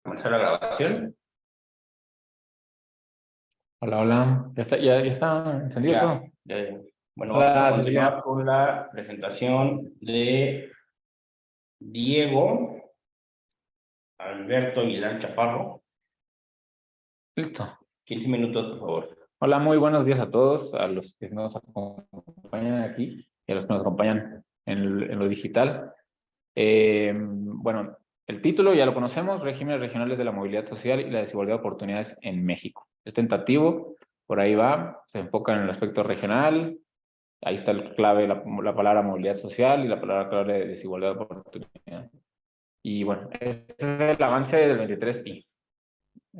Comenzar la grabación. Hola, hola. Ya está encendido todo. Bueno, vamos a Hola, continuar Cecilia. con la presentación de Diego, Alberto Aguilar Chaparro. Listo. 15 minutos, por favor. Hola, muy buenos días a todos, a los que nos acompañan aquí y a los que nos acompañan en lo digital. Bueno, el título ya lo conocemos: Regímenes regionales de la movilidad social y la desigualdad de oportunidades en México. Es tentativo, por ahí va, se enfoca en el aspecto regional. Ahí está el clave, la palabra movilidad social y la palabra clave de desigualdad de oportunidades. Y bueno, este es el avance del 23i.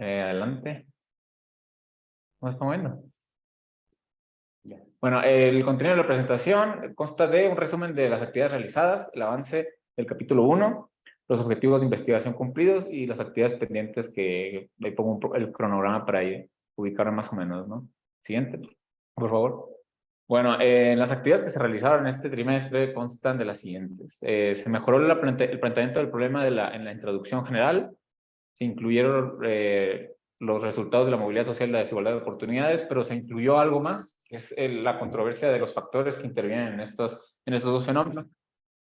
Adelante. ¿Cómo está moviendo? Ya. Bueno, el contenido de la presentación consta de un resumen de las actividades realizadas, el avance del capítulo 1, los objetivos de investigación cumplidos y las actividades pendientes, que ahí pongo el cronograma para ahí ubicar más o menos, ¿no? Siguiente, por favor. Bueno, las actividades que se realizaron en este trimestre constan de las siguientes. Se mejoró el planteamiento del problema en la introducción general. Se incluyeron los resultados de la movilidad social y la desigualdad de oportunidades, pero se incluyó algo más, que es la controversia de los factores que intervienen en estos dos fenómenos.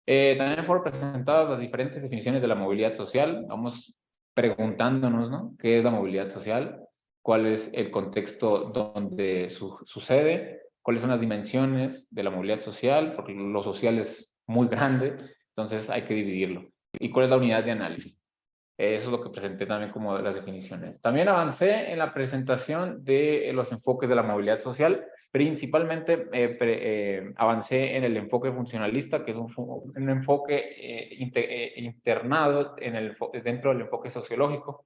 También fueron presentadas las diferentes definiciones de la movilidad social. Vamos preguntándonos, ¿no? ¿Qué es la movilidad social? ¿Cuál es el contexto donde sucede? ¿Cuáles son las dimensiones de la movilidad social? Porque lo social es muy grande, entonces hay que dividirlo. ¿Y cuál es la unidad de análisis? Eso es lo que presenté también como las definiciones. También avancé en la presentación de los enfoques de la movilidad social. Principalmente avancé en el enfoque funcionalista, que es un enfoque internado dentro del enfoque sociológico.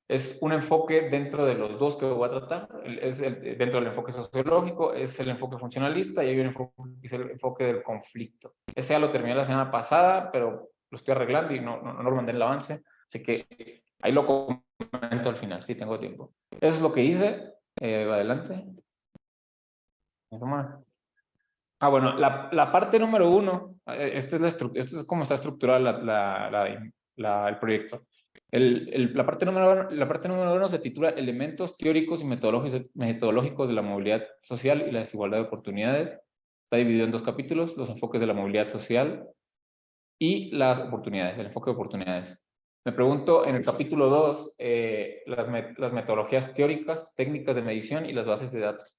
Es un enfoque dentro de los dos que voy a tratar. Dentro del enfoque sociológico es el enfoque funcionalista, y hay un enfoque que es el enfoque del conflicto. Ese ya lo terminé la semana pasada, pero lo estoy arreglando y no lo mandé en el avance. Así que ahí lo comento al final, si tengo tiempo. Eso es lo que hice. Adelante. Bueno, la parte número 1, esta es como está estructurada el proyecto. La parte número 1 se titula Elementos teóricos y metodológicos de la movilidad social y la desigualdad de oportunidades. Está dividido en dos capítulos: los enfoques de la movilidad social y las oportunidades, el enfoque de oportunidades. Me pregunto en el capítulo 2, las metodologías teóricas, técnicas de medición y las bases de datos.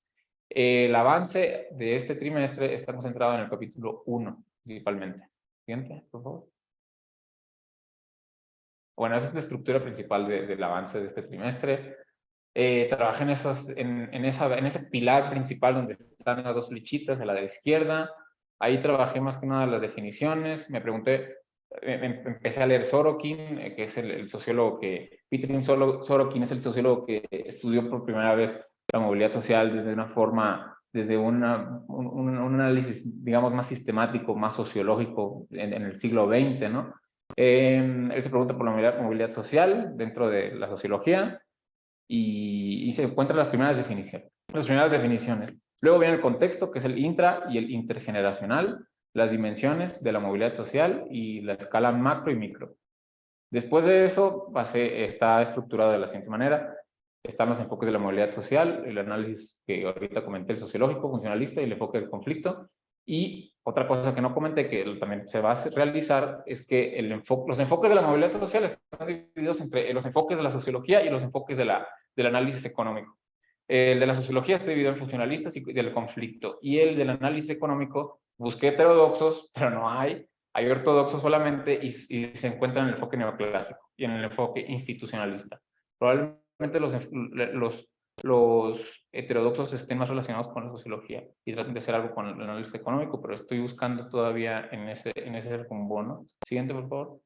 El avance de este trimestre está concentrado en el capítulo 1, principalmente. Siguiente, por favor. Bueno, esa es la estructura principal del avance de este trimestre. Trabajé en ese pilar principal donde están las dos flechitas a la de la izquierda. Ahí trabajé más que nada las definiciones. Me pregunté, empecé a leer Sorokin, que es el sociólogo Peter Sorokin es el sociólogo que estudió por primera vez la movilidad social desde un análisis, digamos, más sistemático, más sociológico en el siglo XX, ¿no? Él se pregunta por la movilidad social dentro de la sociología, y se encuentran las primeras definiciones. Luego viene el contexto, que es el intra y el intergeneracional, las dimensiones de la movilidad social y la escala macro y micro. Después de eso, está estructurado de la siguiente manera. Están los enfoques de la movilidad social, el análisis que ahorita comenté, el sociológico, funcionalista y el enfoque del conflicto. Y otra cosa que no comenté, que también se va a realizar, es que los enfoques de la movilidad social están divididos entre los enfoques de la sociología y los enfoques del análisis económico. El de la sociología está dividido en funcionalistas y del conflicto. Y el del análisis económico, busqué heterodoxos, pero no hay. Hay ortodoxos solamente, y se encuentran en el enfoque neoclásico y en el enfoque institucionalista. Probablemente los heterodoxos estén más relacionados con la sociología y traten de hacer algo con el análisis económico, pero estoy buscando todavía en ese rumbo, ¿no? Siguiente, por favor.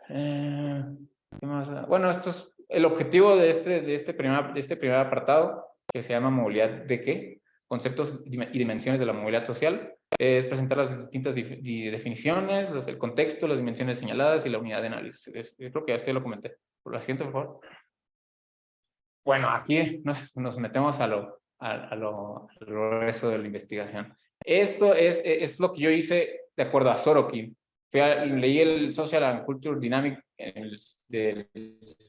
¿Qué más? Bueno, esto es el objetivo de este primer apartado, que se llama movilidad de qué, conceptos y dimensiones de la movilidad social. Es presentar las distintas definiciones, el contexto, las dimensiones señaladas y la unidad de análisis. Creo que ya lo comenté. Por la siguiente, por favor. Bueno, aquí nos metemos a lo grueso de la investigación. Esto es lo que yo hice de acuerdo a Sorokin. leí el Social and Culture Dynamic del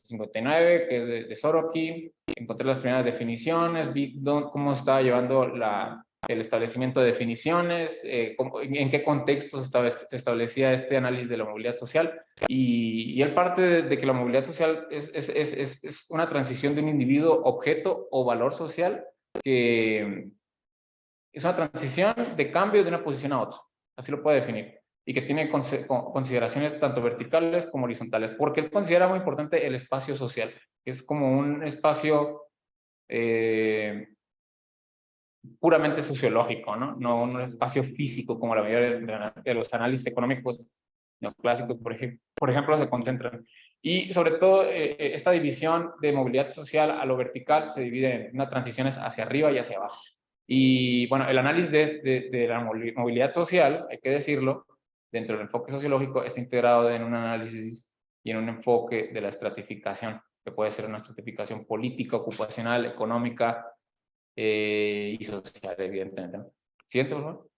59, que es de Sorokin. Encontré las primeras definiciones, vi cómo estaba llevando el establecimiento de definiciones, en qué contexto se establecía este análisis de la movilidad social. Y él parte de que la movilidad social es una transición de un individuo, objeto o valor social, que es una transición de cambio de una posición a otra. Así lo puede definir. Y que tiene consideraciones tanto verticales como horizontales, porque él considera muy importante el espacio social, que es como un espacio puramente sociológico, ¿no? No un espacio físico como la mayoría de los análisis económicos neoclásicos, por ejemplo, se concentran. Y sobre todo, esta división de movilidad social a lo vertical se divide en unas transiciones hacia arriba y hacia abajo. Y bueno, el análisis de la movilidad social, hay que decirlo, dentro del enfoque sociológico, está integrado en un análisis y en un enfoque de la estratificación, que puede ser una estratificación política, ocupacional, económica y social, evidentemente, ¿no? Siguiente, por favor.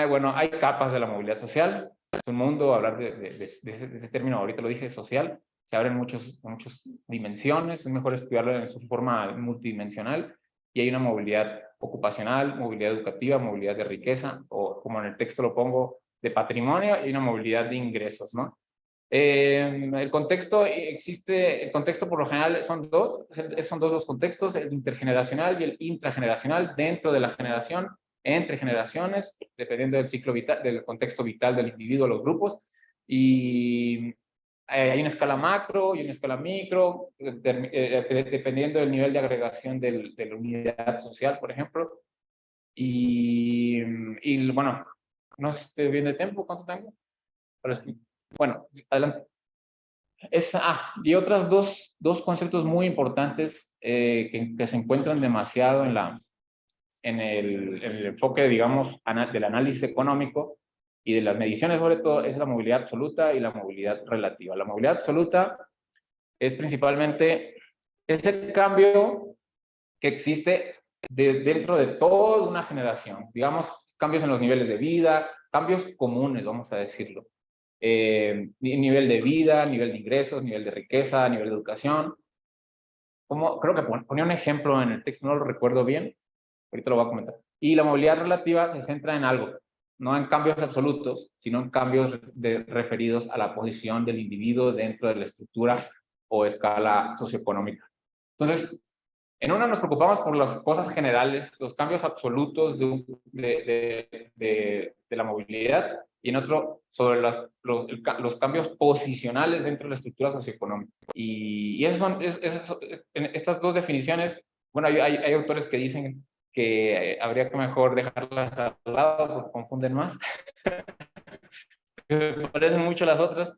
Bueno, hay capas de la movilidad social. Es un mundo, hablar de ese término, ahorita lo dije, social, se abren muchas dimensiones, es mejor estudiarlo en su forma multidimensional, y hay una movilidad ocupacional, movilidad educativa, movilidad de riqueza, o como en el texto lo pongo, de patrimonio, y una movilidad de ingresos, ¿no? El contexto por lo general son dos los contextos, el intergeneracional y el intrageneracional, dentro de la generación, entre generaciones, dependiendo del ciclo vital, del contexto vital del individuo, los grupos, y hay una escala macro y una escala micro, dependiendo del nivel de agregación de la unidad social, por ejemplo, y bueno, no sé si estoy bien de tiempo, ¿cuánto tengo? Bueno, adelante. Y otras dos conceptos muy importantes que se encuentran demasiado en el enfoque, digamos, del análisis económico y de las mediciones, sobre todo, es la movilidad absoluta y la movilidad relativa. La movilidad absoluta es principalmente ese cambio que existe dentro de toda una generación, digamos, cambios en los niveles de vida, cambios comunes, vamos a decirlo. Nivel de vida, nivel de ingresos, nivel de riqueza, nivel de educación. Creo que ponía un ejemplo en el texto, no lo recuerdo bien, ahorita lo voy a comentar. Y la movilidad relativa se centra en algo, no en cambios absolutos, sino en cambios referidos a la posición del individuo dentro de la estructura o escala socioeconómica. Entonces, en una nos preocupamos por las cosas generales, los cambios absolutos de la movilidad, y en otro sobre los cambios posicionales dentro de la estructura socioeconómica. Y estas dos definiciones, bueno, hay autores que dicen que habría que mejor dejarlas al lado porque confunden más. Me parecen mucho las otras.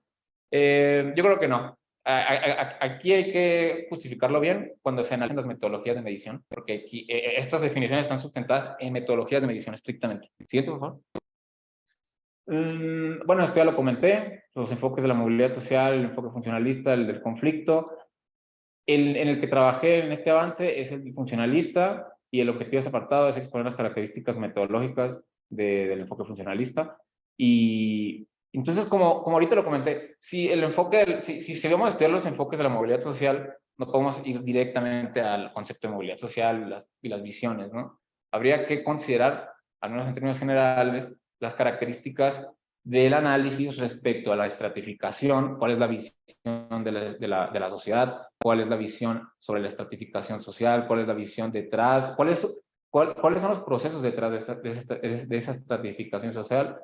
Yo creo que no. Aquí hay que justificarlo bien cuando se analizan las metodologías de medición, porque aquí estas definiciones están sustentadas en metodologías de medición estrictamente. Siguiente, por favor. Bueno, esto ya lo comenté, los enfoques de la movilidad social, el enfoque funcionalista, el del conflicto. En el que trabajé en este avance es el funcionalista, y el objetivo de ese apartado es exponer las características metodológicas del enfoque funcionalista. Y entonces, como ahorita lo comenté, si vamos a estudiar los enfoques de la movilidad social, no podemos ir directamente al concepto de movilidad social y las visiones, ¿no? Habría que considerar, al menos en términos generales, las características del análisis respecto a la estratificación, cuál es la visión de la sociedad, cuál es la visión sobre la estratificación social, cuál es la visión detrás, cuáles son los procesos detrás de esa estratificación social.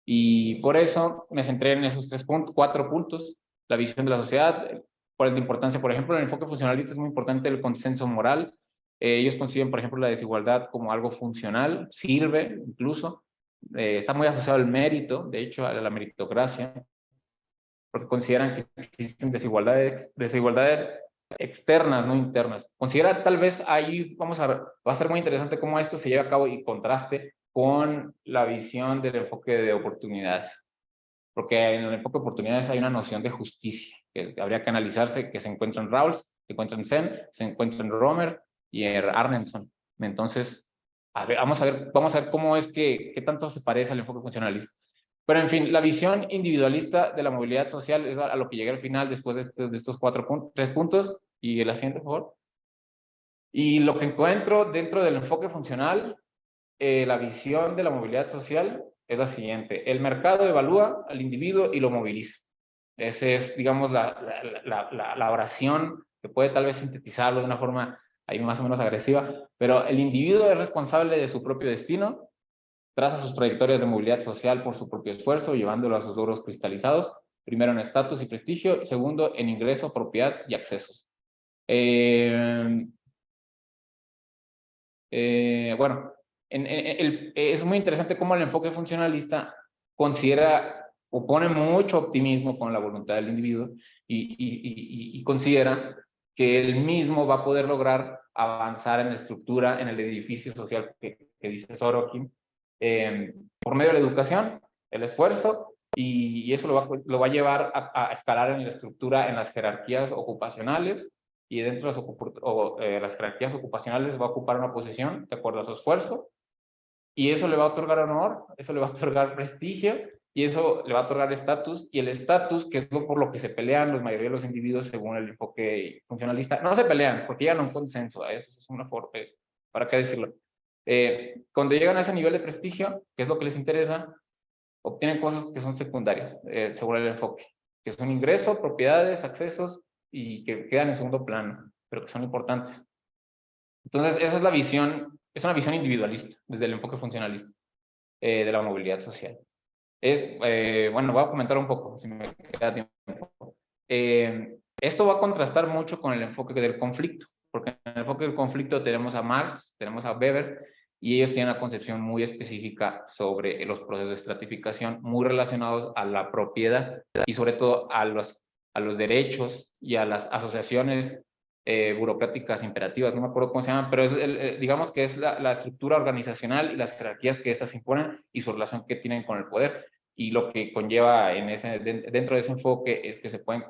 Y por eso me centré en esos 4 puntos: la visión de la sociedad, cuál es la importancia, por ejemplo, en el enfoque funcionalista es muy importante el consenso moral. Ellos conciben, por ejemplo, la desigualdad como algo funcional, sirve incluso, está muy asociado al mérito, de hecho, a la meritocracia, porque consideran que existen desigualdades externas, no internas. Considera, tal vez ahí va a ser muy interesante cómo esto se lleva a cabo y contraste con la visión del enfoque de oportunidades, porque en el enfoque de oportunidades hay una noción de justicia que habría que analizarse, que se encuentra en Rawls, se encuentra en Sen, se encuentra en Romer y en Arneson. Entonces, vamos a ver cómo es qué tanto se parece al enfoque funcionalista. Pero en fin, la visión individualista de la movilidad social es a lo que llegué al final después de estos tres puntos. Y la siguiente, por favor. Y lo que encuentro dentro del enfoque funcional, la visión de la movilidad social es la siguiente. El mercado evalúa al individuo y lo moviliza. Esa es, digamos, la oración que puede tal vez sintetizarlo de una forma ahí más o menos agresiva, pero el individuo es responsable de su propio destino, traza sus trayectorias de movilidad social por su propio esfuerzo, llevándolo a sus logros cristalizados, primero en estatus y prestigio, y segundo en ingreso, propiedad y accesos. Bueno, es muy interesante cómo el enfoque funcionalista considera o pone mucho optimismo con la voluntad del individuo y considera que él mismo va a poder lograr avanzar en la estructura, en el edificio social que dice Sorokin, por medio de la educación, el esfuerzo, y eso lo va a llevar a escalar en la estructura, en las jerarquías ocupacionales, y dentro de las jerarquías ocupacionales va a ocupar una posición de acuerdo a su esfuerzo, y eso le va a otorgar honor, eso le va a otorgar prestigio, y eso le va a otorgar estatus, y el estatus, que es por lo que se pelean la mayoría de los individuos según el enfoque funcionalista, no se pelean, porque llegan a un consenso, eso es una forma, ¿para qué decirlo? Cuando llegan a ese nivel de prestigio, que es lo que les interesa, obtienen cosas que son secundarias, según el enfoque, que son ingresos, propiedades, accesos, y que quedan en segundo plano, pero que son importantes. Entonces, esa es la visión, es una visión individualista, desde el enfoque funcionalista, de la movilidad social. Bueno, voy a comentar un poco, si me queda tiempo. Esto va a contrastar mucho con el enfoque del conflicto, porque en el enfoque del conflicto tenemos a Marx, tenemos a Weber, y ellos tienen una concepción muy específica sobre los procesos de estratificación, muy relacionados a la propiedad y sobre todo a los derechos y a las asociaciones burocráticas imperativas, no me acuerdo cómo se llaman, pero digamos que es la estructura organizacional y las jerarquías que estas imponen y su relación que tienen con el poder. Y lo que conlleva dentro de ese enfoque es que se pueden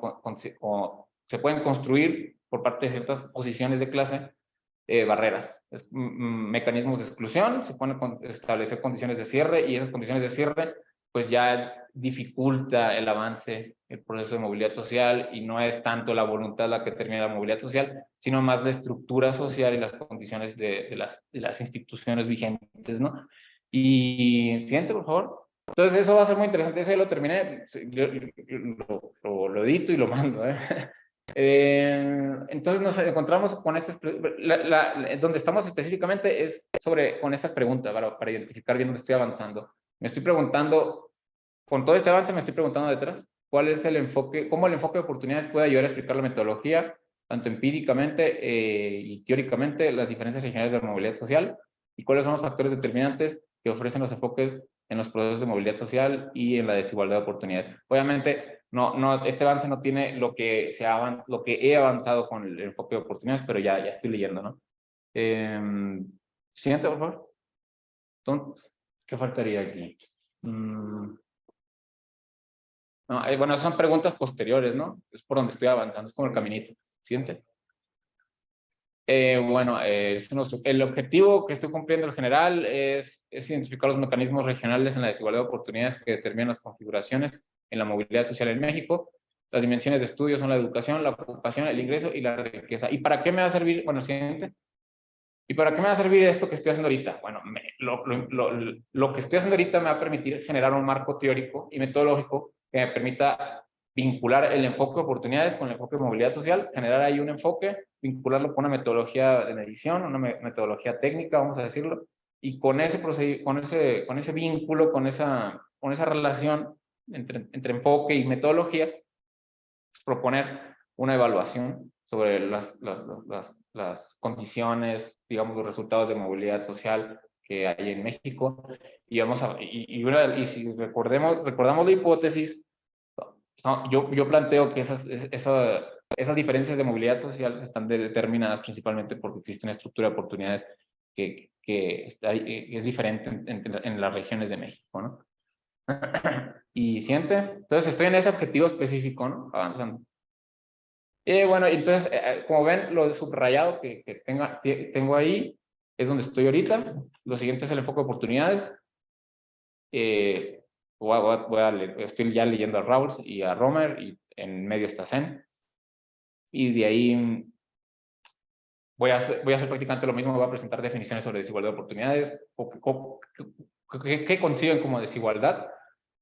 construir por parte de ciertas posiciones de clase barreras, mecanismos de exclusión, se pueden establecer condiciones de cierre, y esas condiciones de cierre pues ya dificulta el avance, el proceso de movilidad social, y no es tanto la voluntad la que termina la movilidad social, sino más la estructura social y las condiciones de las instituciones vigentes, ¿no? Y siguiente, por favor. Entonces eso va a ser muy interesante, ese lo terminé, lo edito y lo mando, ¿eh? Entonces nos encontramos con donde estamos específicamente es con estas preguntas para identificar bien dónde estoy avanzando. Me estoy preguntando, con todo este avance me estoy preguntando detrás, ¿cuál es el enfoque, cómo el enfoque de oportunidades puede ayudar a explicar la metodología, tanto empíricamente y teóricamente, las diferencias regionales de la movilidad social, y cuáles son los factores determinantes que ofrecen los enfoques en los procesos de movilidad social y en la desigualdad de oportunidades? Obviamente, este avance no tiene lo que he avanzado con el enfoque de oportunidades, pero ya estoy leyendo, ¿no? Siguiente, por favor. Entonces, ¿qué faltaría aquí? No, bueno, son preguntas posteriores, ¿no? Es por donde estoy avanzando, es como el caminito. Siguiente. Bueno, el objetivo que estoy cumpliendo en general es identificar los mecanismos regionales en la desigualdad de oportunidades que determinan las configuraciones en la movilidad social en México. Las dimensiones de estudio son la educación, la ocupación, el ingreso y la riqueza. ¿Y para qué me va a servir? Bueno, siguiente. ¿Y para qué me va a servir esto que estoy haciendo ahorita? Bueno, lo que estoy haciendo ahorita me va a permitir generar un marco teórico y metodológico que me permita vincular el enfoque de oportunidades con el enfoque de movilidad social, generar ahí un enfoque, vincularlo con una metodología de medición, una metodología técnica, vamos a decirlo, y con ese vínculo, con esa relación entre enfoque y metodología, pues, proponer una evaluación sobre las condiciones, digamos, los resultados de movilidad social que hay en México. Y si recordamos la hipótesis, yo planteo que esas diferencias de movilidad social están determinadas principalmente porque existe una estructura de oportunidades que es diferente en las regiones de México, ¿no? Y siguiente. Entonces estoy en ese objetivo específico, ¿no? Avanzando. Bueno, entonces, como ven, lo subrayado que tengo ahí es donde estoy ahorita. Lo siguiente es el enfoque de oportunidades. estoy ya leyendo a Rawls y a Romer, y en medio está Zen. Y de ahí voy a hacer prácticamente lo mismo, voy a presentar definiciones sobre desigualdad de oportunidades, qué conciben como desigualdad,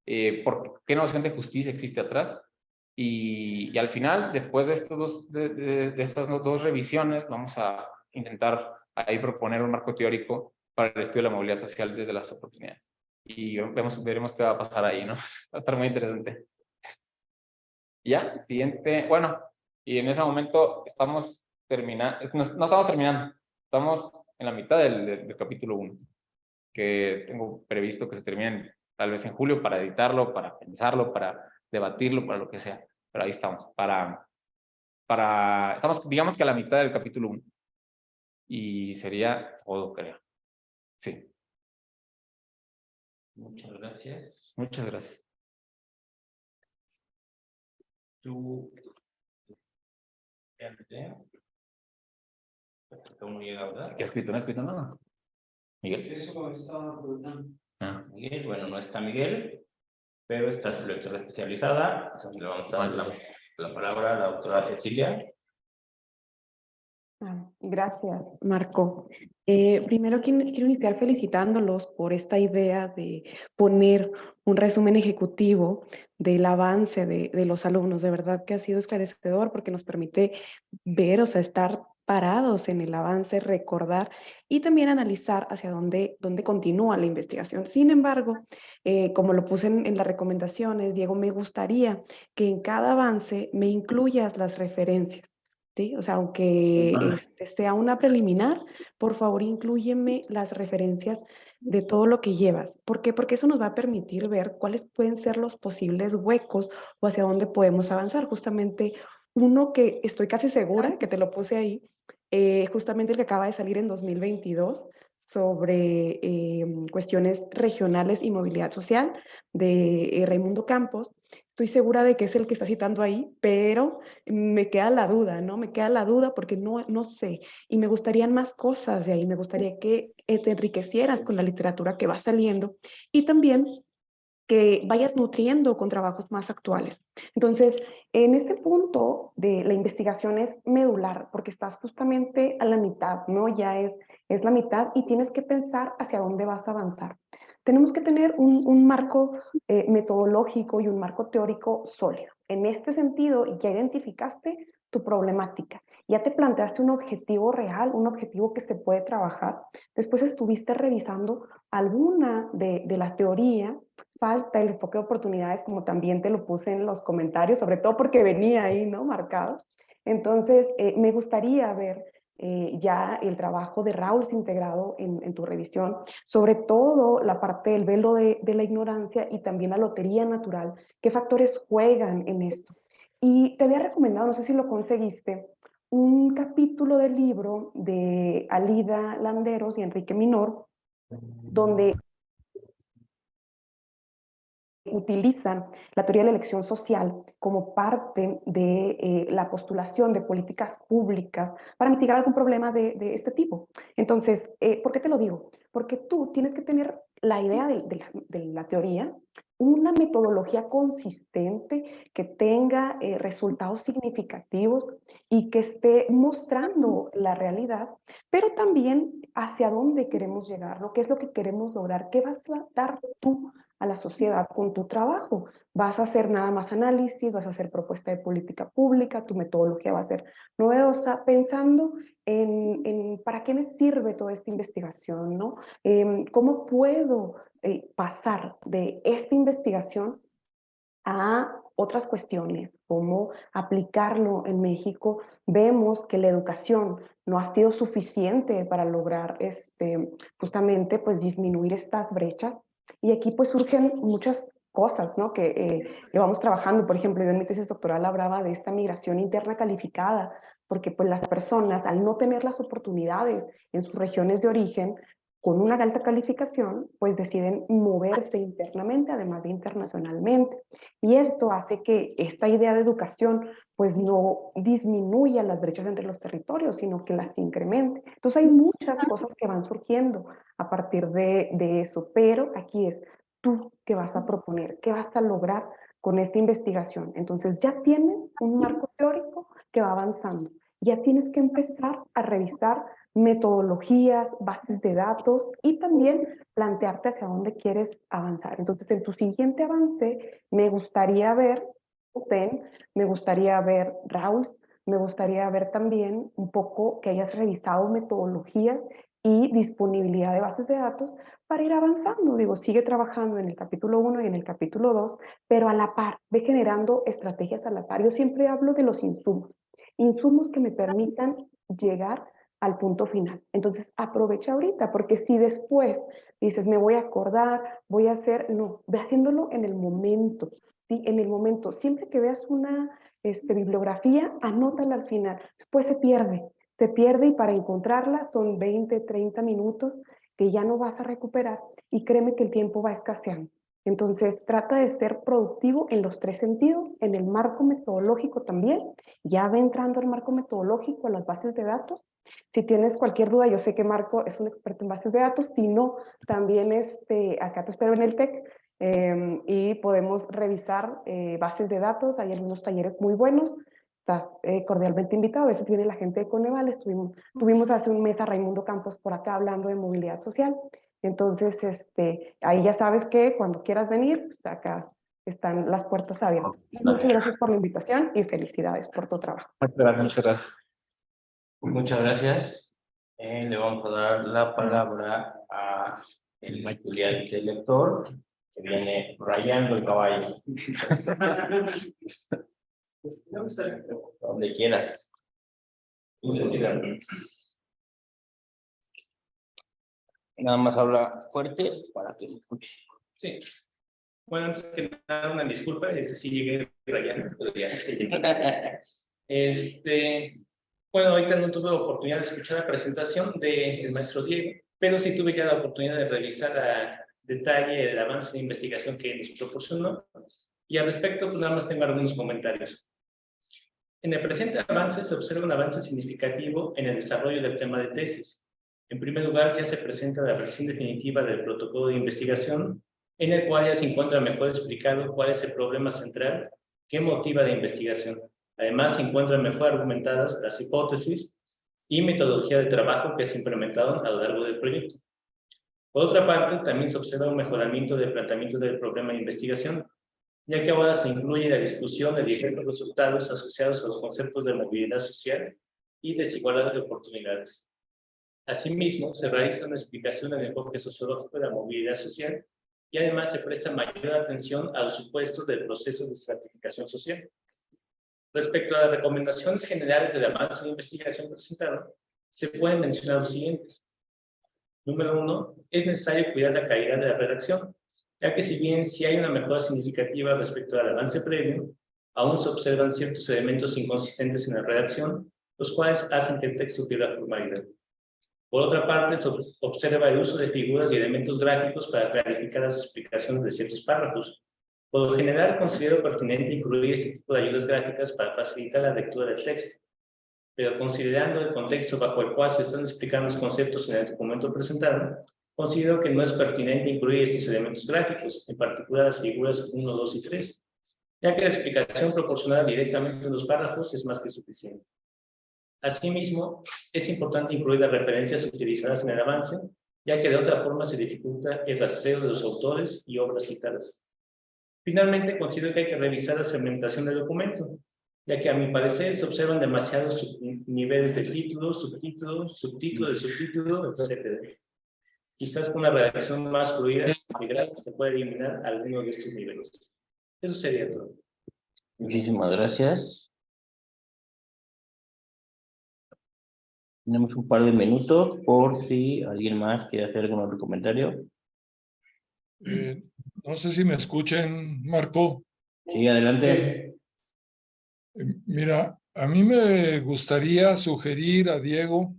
qué noción de justicia existe atrás. Y al final, después de, de estas dos revisiones, vamos a intentar ahí proponer un marco teórico para el estudio de la movilidad social desde las oportunidades. Y veremos qué va a pasar ahí, ¿no? Va a estar muy interesante. Ya, siguiente. Bueno, y en ese momento estamos terminando, no estamos terminando, estamos en la mitad del capítulo 1, que tengo previsto que se termine tal vez en julio para editarlo, para pensarlo, para debatirlo, para lo que sea. Pero ahí estamos, estamos, digamos que a la mitad del capítulo 1. Y sería todo, creo. Sí. Muchas gracias. Muchas gracias. Tú, ¿cómo llega a hablar? ¿Qué ha escrito? ¿No ha escrito nada? Miguel. Eso estaba preguntando. Ah. Miguel, bueno, no está Miguel, pero está su lectora especializada. Entonces le vamos a dar la palabra a la doctora Cecilia. Gracias, Marco. Primero quiero iniciar felicitándolos por esta idea de poner un resumen ejecutivo del avance de los alumnos. De verdad que ha sido esclarecedor porque nos permite ver, o sea, estar parados en el avance, recordar y también analizar hacia dónde continúa la investigación. Sin embargo, como lo puse en las recomendaciones, Diego, me gustaría que en cada avance me incluyas las referencias. ¿Sí? O sea, aunque sea una preliminar, por favor inclúyeme las referencias de todo lo que llevas. ¿Por qué? Porque eso nos va a permitir ver cuáles pueden ser los posibles huecos o hacia dónde podemos avanzar. Justamente uno que estoy casi segura que te lo puse ahí, justamente el que acaba de salir en 2022 sobre cuestiones regionales y movilidad social de Raimundo Campos. Estoy segura de que es el que está citando ahí, pero me queda la duda, ¿no? Me queda la duda porque no sé. Y me gustarían más cosas de ahí. Me gustaría que te enriquecieras con la literatura que va saliendo y también que vayas nutriendo con trabajos más actuales. Entonces, en este punto de la investigación es medular, porque estás justamente a la mitad, ¿no? Ya es la mitad y tienes que pensar hacia dónde vas a avanzar. Tenemos que tener un marco metodológico y un marco teórico sólido. En este sentido, ya identificaste tu problemática, ya te planteaste un objetivo real, un objetivo que se puede trabajar. Después estuviste revisando alguna de la teoría, falta el enfoque de oportunidades, como también te lo puse en los comentarios, sobre todo porque venía ahí, ¿no? Marcado. Entonces, me gustaría ver ya el trabajo de Rawls integrado en tu revisión, sobre todo la parte del velo de la ignorancia y también la lotería natural. ¿Qué factores juegan en esto? Y te había recomendado, no sé si lo conseguiste, un capítulo del libro de Alida Landeros y Enrique Minor, donde utilizan la teoría de la elección social como parte de la postulación de políticas públicas para mitigar algún problema de este tipo. Entonces, ¿por qué te lo digo? Porque tú tienes que tener la idea de la teoría, una metodología consistente que tenga resultados significativos y que esté mostrando la realidad, pero también hacia dónde queremos llegar, ¿no? ¿Qué es lo que queremos lograr? ¿Qué vas a dar tú a la sociedad con tu trabajo? ¿Vas a hacer nada más análisis? ¿Vas a hacer propuesta de política pública? ¿Tu metodología va a ser novedosa? Pensando en para qué me sirve toda esta investigación, ¿no? ¿Cómo puedo pasar de esta investigación a otras cuestiones, cómo aplicarlo en México? Vemos que la educación no ha sido suficiente para lograr justamente pues disminuir estas brechas, y aquí pues surgen muchas cosas, ¿no? Que vamos trabajando. Por ejemplo, yo en mi tesis doctoral hablaba de esta migración interna calificada, porque pues las personas al no tener las oportunidades en sus regiones de origen, con una alta calificación, pues deciden moverse internamente, además de internacionalmente. Y esto hace que esta idea de educación pues no disminuya las brechas entre los territorios, sino que las incremente. Entonces hay muchas cosas que van surgiendo a partir de eso, pero aquí es tú qué vas a proponer, qué vas a lograr con esta investigación. Entonces ya tienes un marco teórico que va avanzando. Ya tienes que empezar a revisar metodologías, bases de datos y también plantearte hacia dónde quieres avanzar. Entonces, en tu siguiente avance, me gustaría ver TEN, me gustaría ver RAUS, me gustaría ver también un poco que hayas revisado metodologías y disponibilidad de bases de datos para ir avanzando. Digo, sigue trabajando en el capítulo 1 y en el capítulo 2, pero a la par, ve generando estrategias a la par. Yo siempre hablo de los insumos, insumos que me permitan llegar al punto final. Entonces, aprovecha ahorita, porque si después dices, me voy a acordar, voy a hacer, no, ve haciéndolo en el momento, ¿sí? En el momento. Siempre que veas una bibliografía, anótala al final. Después se pierde y para encontrarla son 20, 30 minutos que ya no vas a recuperar y créeme que el tiempo va escaseando. Entonces, trata de ser productivo en los tres sentidos, en el marco metodológico también. Ya va entrando el marco metodológico a las bases de datos. Si tienes cualquier duda, yo sé que Marco es un experto en bases de datos. Si no, también acá te espero en el TEC y podemos revisar bases de datos. Hay algunos talleres muy buenos. Estás cordialmente invitado. A veces viene la gente de Coneval. Tuvimos hace un mes a Raimundo Campos por acá hablando de movilidad social. Entonces, ahí ya sabes que cuando quieras venir, pues acá están las puertas abiertas. Muchas gracias por la invitación y felicidades por tu trabajo. Muchas gracias, muchas gracias. Muchas gracias. Le vamos a dar la palabra a el estudiante lector que viene rayando el caballo. Donde quieras. Nada más habla fuerte para que se escuche. Sí. Bueno, antes que nada, una disculpa, sí llegué rayando, pero ya bueno, ahorita no tuve oportunidad de escuchar la presentación del maestro Diego, pero sí tuve ya la oportunidad de revisar a detalle el avance de investigación que nos proporcionó, y al respecto, pues nada más tengo algunos comentarios. En el presente avance se observa un avance significativo en el desarrollo del tema de tesis. En primer lugar, ya se presenta la versión definitiva del protocolo de investigación, en el cual ya se encuentra mejor explicado cuál es el problema central que motiva la investigación. Además, se encuentran mejor argumentadas las hipótesis y metodología de trabajo que se implementaron a lo largo del proyecto. Por otra parte, también se observa un mejoramiento del planteamiento del problema de investigación, ya que ahora se incluye la discusión de diversos resultados asociados a los conceptos de movilidad social y desigualdad de oportunidades. Asimismo, se realiza una explicación del enfoque sociológico de la movilidad social y además se presta mayor atención a los supuestos del proceso de estratificación social. Respecto a las recomendaciones generales del avance de investigación presentado, se pueden mencionar los siguientes. Número 1, es necesario cuidar la calidad de la redacción, ya que si bien sí hay una mejora significativa respecto al avance previo, aún se observan ciertos elementos inconsistentes en la redacción, los cuales hacen que el texto pierda formalidad. Por otra parte, se observa el uso de figuras y elementos gráficos para clarificar las explicaciones de ciertos párrafos. Por lo general, considero pertinente incluir este tipo de ayudas gráficas para facilitar la lectura del texto, pero considerando el contexto bajo el cual se están explicando los conceptos en el documento presentado, considero que no es pertinente incluir estos elementos gráficos, en particular las figuras 1, 2 y 3, ya que la explicación proporcionada directamente en los párrafos es más que suficiente. Asimismo, es importante incluir las referencias utilizadas en el avance, ya que de otra forma se dificulta el rastreo de los autores y obras citadas. Finalmente, considero que hay que revisar la segmentación del documento, ya que a mi parecer se observan demasiados niveles de título, subtítulo, subtítulo de subtítulo, etc. Quizás con una redacción más fluida e integral se puede eliminar alguno de estos niveles. Eso sería todo. Muchísimas gracias. Tenemos un par de minutos por si alguien más quiere hacer algún otro comentario. No sé si me escuchen, Marco. Sí, adelante. Mira, a mí me gustaría sugerir a Diego,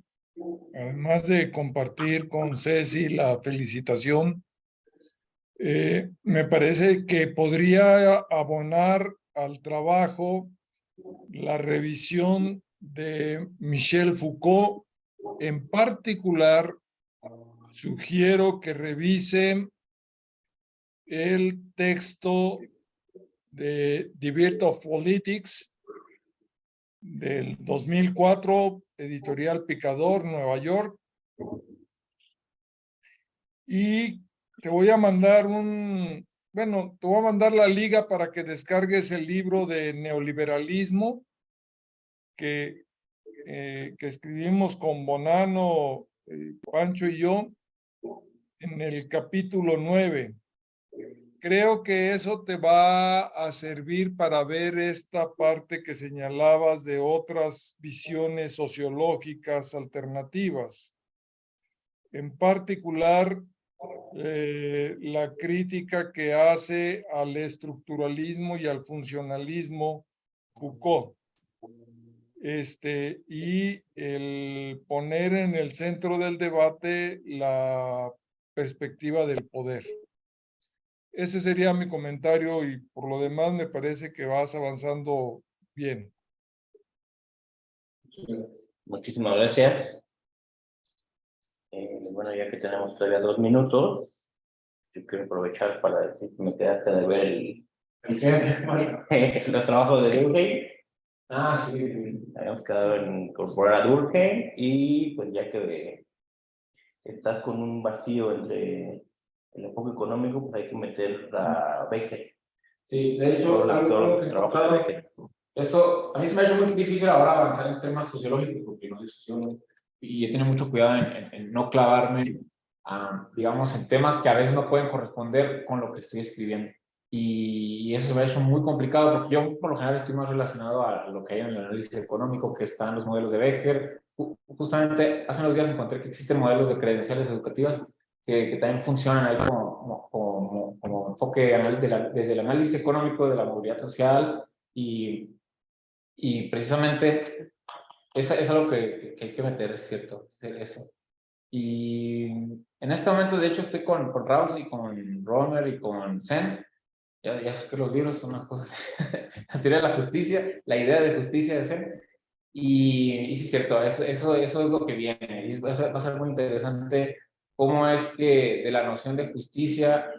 además de compartir con Ceci la felicitación, me parece que podría abonar al trabajo la revisión de Michel Foucault. En particular, sugiero que revise el texto de The Birth of Politics del 2004, editorial Picador, Nueva York. Y te voy a mandar te voy a mandar la liga para que descargues el libro de neoliberalismo que escribimos con Bonanno, Pancho y yo en el capítulo 9. Creo que eso te va a servir para ver esta parte que señalabas de otras visiones sociológicas alternativas. En particular, la crítica que hace al estructuralismo y al funcionalismo Foucault. Y el poner en el centro del debate la perspectiva del poder. Ese sería mi comentario y por lo demás me parece que vas avanzando bien. Muchísimas gracias. Bueno, ya que tenemos todavía 2 minutos, yo quiero aprovechar para decir que me quedaste de ver los trabajos de Durkheim. Sí. Habíamos quedado en incorporar a Durkheim y pues ya que estás con un vacío entre el enfoque económico, pues hay que meter a Becker. Sí, de hecho, Todos los trabajos de Becker. Eso a mí se me ha hecho muy difícil ahora avanzar en temas sociológicos porque no soy y he tenido mucho cuidado en no clavarme, digamos, en temas que a veces no pueden corresponder con lo que estoy escribiendo. Y eso se me ha hecho muy complicado porque yo por lo general estoy más relacionado a lo que hay en el análisis económico, que están los modelos de Becker. Justamente hace unos días encontré que existen modelos de credenciales educativas que también funcionan ahí como enfoque desde el análisis económico de la movilidad social y precisamente es algo que hay que meter, es cierto, eso. Y en este momento, de hecho, estoy con Rawls y con Romer y con Sen. Ya sé que los libros son unas cosas. La teoría de la justicia, la idea de justicia de Sen. Y sí, es cierto, eso es lo que viene. Y va a ser muy interesante cómo es que de la noción de justicia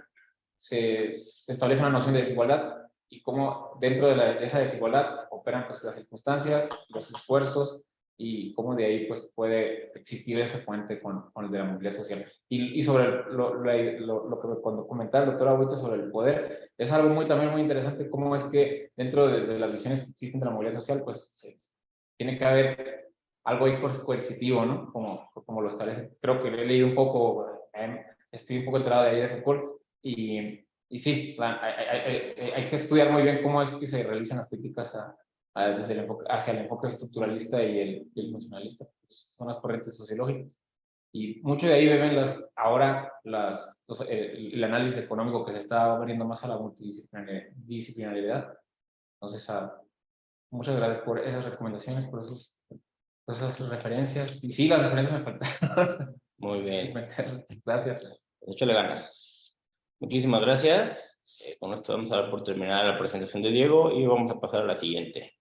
se establece una noción de desigualdad y cómo dentro de esa desigualdad operan pues, las circunstancias, los esfuerzos y cómo de ahí pues, puede existir ese puente con el de la movilidad social. Y sobre lo que cuando comentaba el doctor Agüita sobre el poder, es algo también muy interesante cómo es que dentro de las visiones que existen de la movilidad social, pues tiene que haber algo ahí coercitivo, ¿no? Como lo establece. Creo que he leído un poco, estoy un poco enterado de ahí de Foucault, y sí, hay que estudiar muy bien cómo es que se realizan las críticas desde hacia el enfoque estructuralista y el funcionalista. Pues son las corrientes sociológicas. Y mucho de ahí beben ahora el análisis económico que se está abriendo más a la multidisciplinaridad. Entonces, muchas gracias por esas recomendaciones, por esas referencias. Y sí, las referencias me faltaron. Muy bien. Gracias. Échale ganas. Muchísimas gracias. Con esto vamos a dar por terminada la presentación de Diego y vamos a pasar a la siguiente.